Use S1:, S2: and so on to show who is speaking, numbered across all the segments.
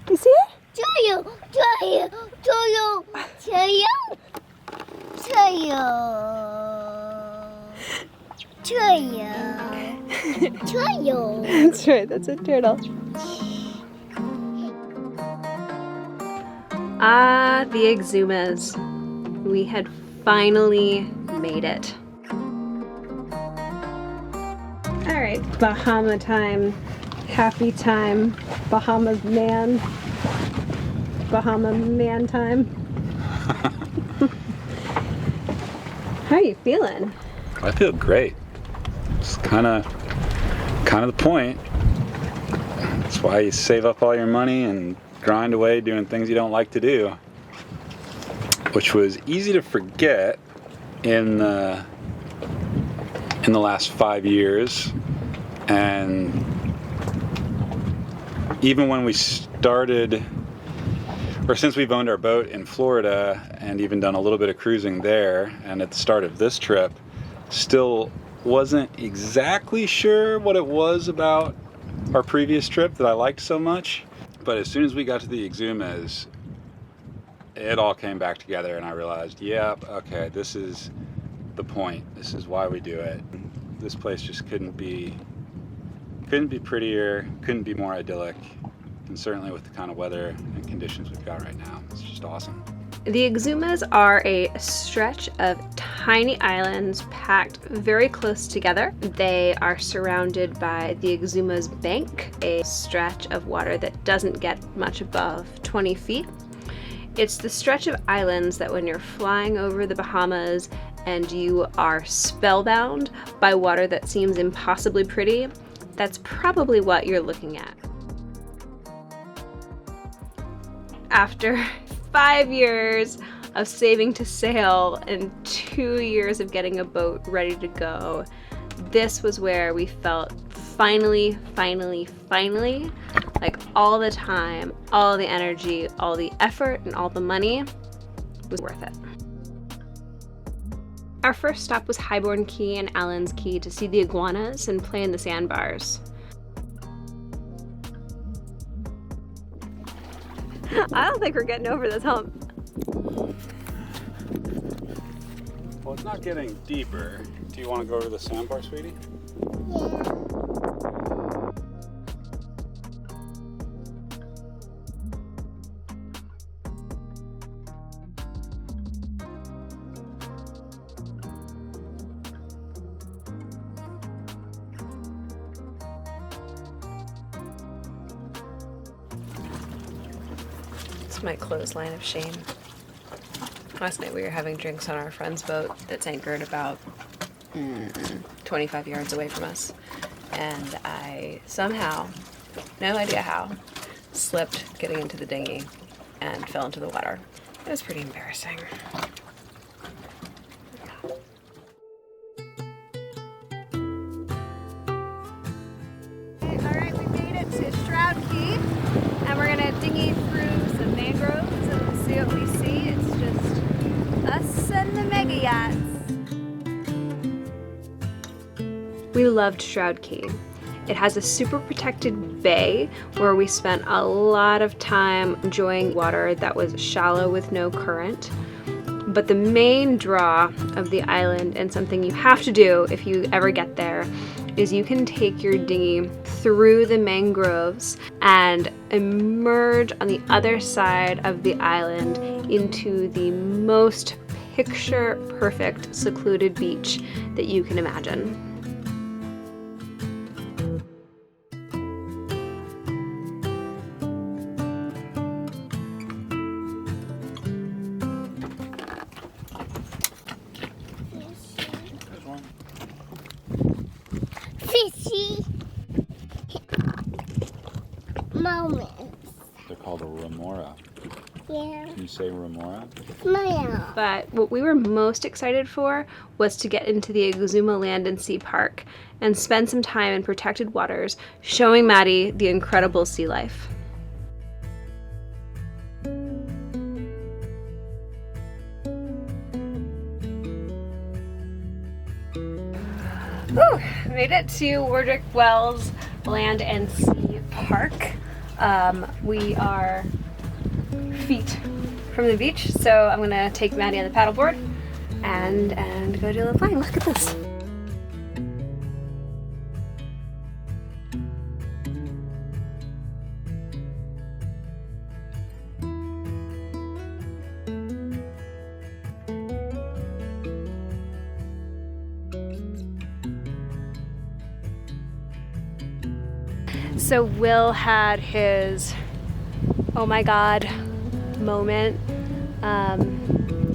S1: You see it? That's right, that's a turtle. Ah, the Exumas. We had finally made it. Alright, Bahama time. Happy time. Bahama man time. How are you feeling?
S2: I feel great. It's kind of the point. That's why you save up all your money and grind away doing things you don't like to do, which was easy to forget in the last 5 years. And even when we started, or since we've owned our boat in Florida and even done a little bit of cruising there, and at the start of this trip, still wasn't exactly sure what it was about our previous trip that I liked so much. But as soon as we got to the Exumas, it all came back together and I realized, yeah, okay, this is the point. This is why we do it. This place just couldn't be prettier, couldn't be more idyllic, and certainly with the kind of weather and conditions we've got right now, it's just awesome.
S1: The Exumas are a stretch of tiny islands packed very close together. They are surrounded by the Exumas Bank, a stretch of water that doesn't get much above 20 feet. It's the stretch of islands that when you're flying over the Bahamas and you are spellbound by water that seems impossibly pretty, that's probably what you're looking at. After 5 years of saving to sail and 2 years of getting a boat ready to go, this was where we felt finally, like all the time, all the energy, all the effort, and all the money was worth it. Our first stop was Highborn Cay and Allen's Cay to see the iguanas and play in the sandbars. I don't think we're getting over this hump.
S2: Well, it's not getting deeper. Do you want to go over the sandbar, sweetie?
S3: Yeah.
S1: My clothesline of shame. Last night we were having drinks on our friend's boat that's anchored about 25 yards away from us, and I somehow, no idea how, slipped getting into the dinghy and fell into the water. It was pretty embarrassing. Alright, we made it to Shroud Cay, and we're gonna dinghy through some mangroves and we'll see what we see. It's just us and the mega yachts. We loved Shroud Cay. It has a super protected bay where we spent a lot of time enjoying water that was shallow with no current. But the main draw of the island, and something you have to do if you ever get there, is you can take your dinghy through the mangroves and emerge on the other side of the island into the most picture-perfect secluded beach that you can imagine.
S3: Fishy moments.
S2: They're called a remora.
S3: Yeah.
S2: Can you say remora?
S3: Smile.
S1: But what we were most excited for was to get into the Exuma Land and Sea Park and spend some time in protected waters showing Maddie the incredible sea life. Whew, made it to Warderick Wells Land and Sea Park. We are feet from the beach, so I'm gonna take Maddie on the paddleboard and go do a little playing. Look at this. So Will had his oh my god moment.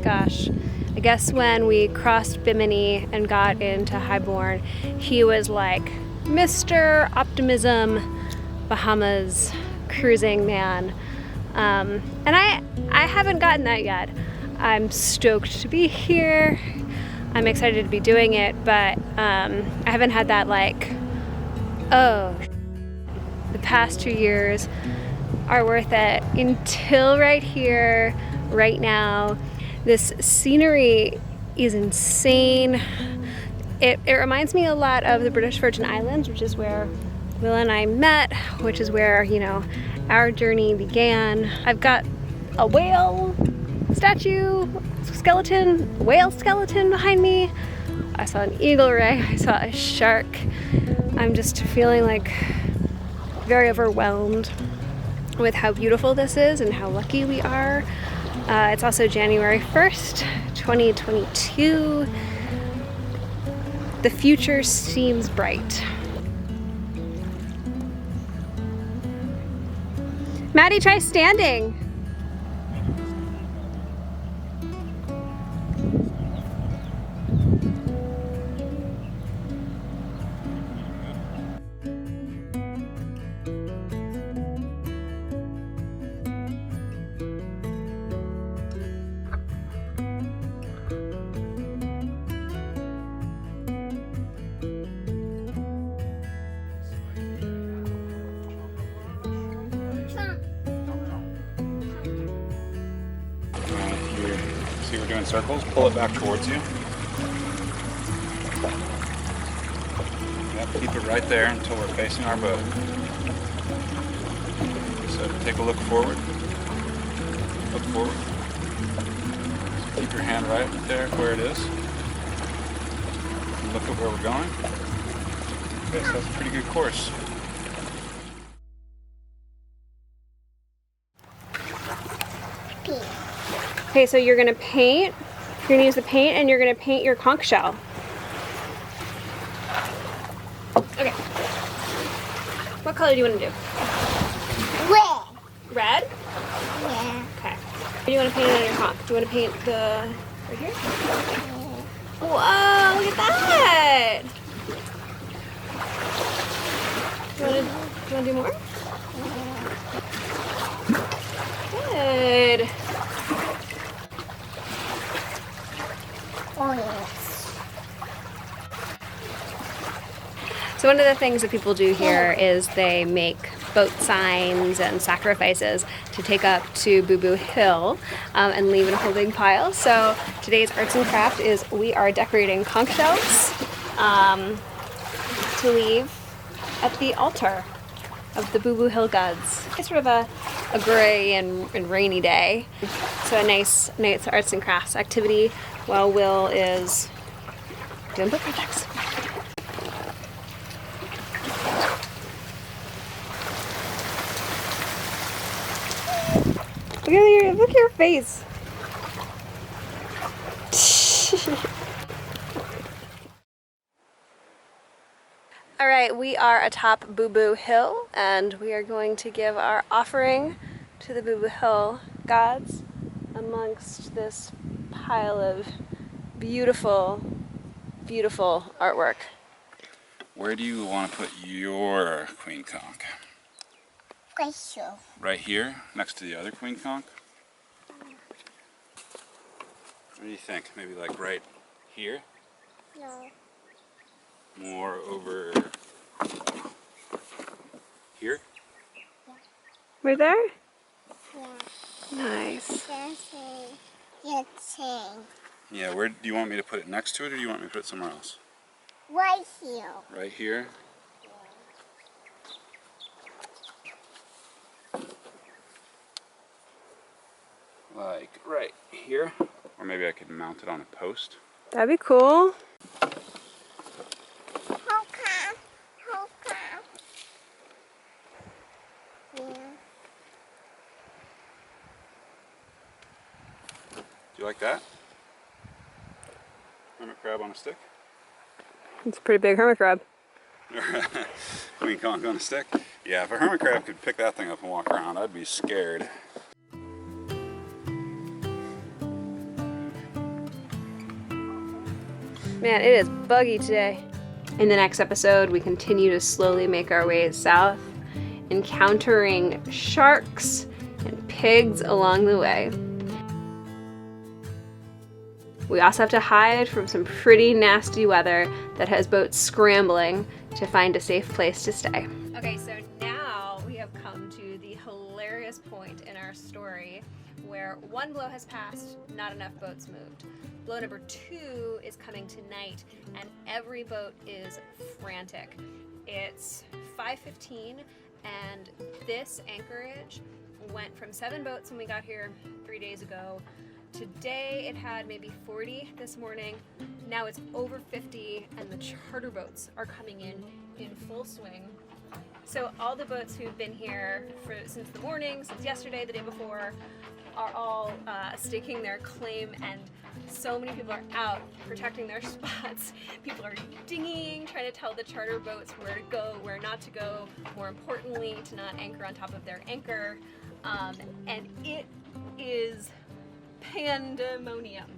S1: Gosh, I guess when we crossed Bimini and got into Highborn, he was like Mr. Optimism, Bahamas cruising man. And I haven't gotten that yet. I'm stoked to be here. I'm excited to be doing it, but I haven't had that like, oh, the past 2 years are worth it until right here, right now. This scenery is insane. It reminds me a lot of the British Virgin Islands, which is where Will and I met, which is where, you know, our journey began. I've got a whale statue, whale skeleton behind me. I saw an eagle ray, I saw a shark. I'm just feeling like very overwhelmed with how beautiful this is and how lucky we are. It's also January 1st, 2022. The future seems bright. Maddie, try standing.
S2: See we're doing circles, pull it back towards you. Yep, keep it right there until we're facing our boat. So take a look forward. Look forward. So keep your hand right there where it is. And look at where we're going. Okay, so that's a pretty good course.
S1: Okay, so you're gonna paint. You're gonna use the paint and you're gonna paint your conch shell. Okay. What color do you want to do?
S3: Red.
S1: Red?
S3: Yeah.
S1: Okay. What do you want to paint on your conch? Do you want to paint the right here? Whoa, look at that! Do you want to do more? Good.
S3: Oh, yes.
S1: So one of the things that people do here is they make boat signs and sacrifices to take up to Boo Boo Hill and leave in a whole big pile. So today's arts and craft is we are decorating conch shells to leave at the altar of the Boo Boo Hill gods. It's sort of a gray and rainy day. So a nice arts and crafts activity while Will is doing book projects. Look at your face. All right, we are atop Boo Boo Hill and we are going to give our offering to the Boo Boo Hill gods amongst this pile of beautiful, beautiful artwork.
S2: Where do you want to put your queen conch?
S3: Right here.
S2: Right here, next to the other queen conch? What do you think? Maybe like right here?
S3: No.
S2: More over here?
S1: Right there?
S3: Yeah.
S1: Nice.
S3: That's a good thing.
S2: Yeah, where do you want me to put it? Next to it, or do you want me to put it somewhere else?
S3: Right here.
S2: Right here? like right here. Or maybe I could mount it on a post.
S1: That'd be cool.
S3: How come? How come? Yeah.
S2: Do you like that? Hermit crab on a stick?
S1: It's a pretty big hermit crab.
S2: I mean, conch on a stick? Yeah, if a hermit crab could pick that thing up and walk around, I'd be scared.
S1: Man, it is buggy today. In the next episode, we continue to slowly make our way south, encountering sharks and pigs along the way. We also have to hide from some pretty nasty weather that has boats scrambling to find a safe place to stay. Okay, so now we have come to the hilarious point in our story where one blow has passed, not enough boats moved. Blow number 2 is coming tonight, and every boat is frantic. It's 5:15, and this anchorage went from 7 boats when we got here 3 days ago. Today it had maybe 40 this morning. Now it's over 50, and the charter boats are coming in full swing. So all the boats who've been here since the morning, since yesterday, the day before, are all staking their claim, and so many people are out protecting their spots. People are dinghying, trying to tell the charter boats where to go, where not to go, more importantly, to not anchor on top of their anchor. And it is pandemonium.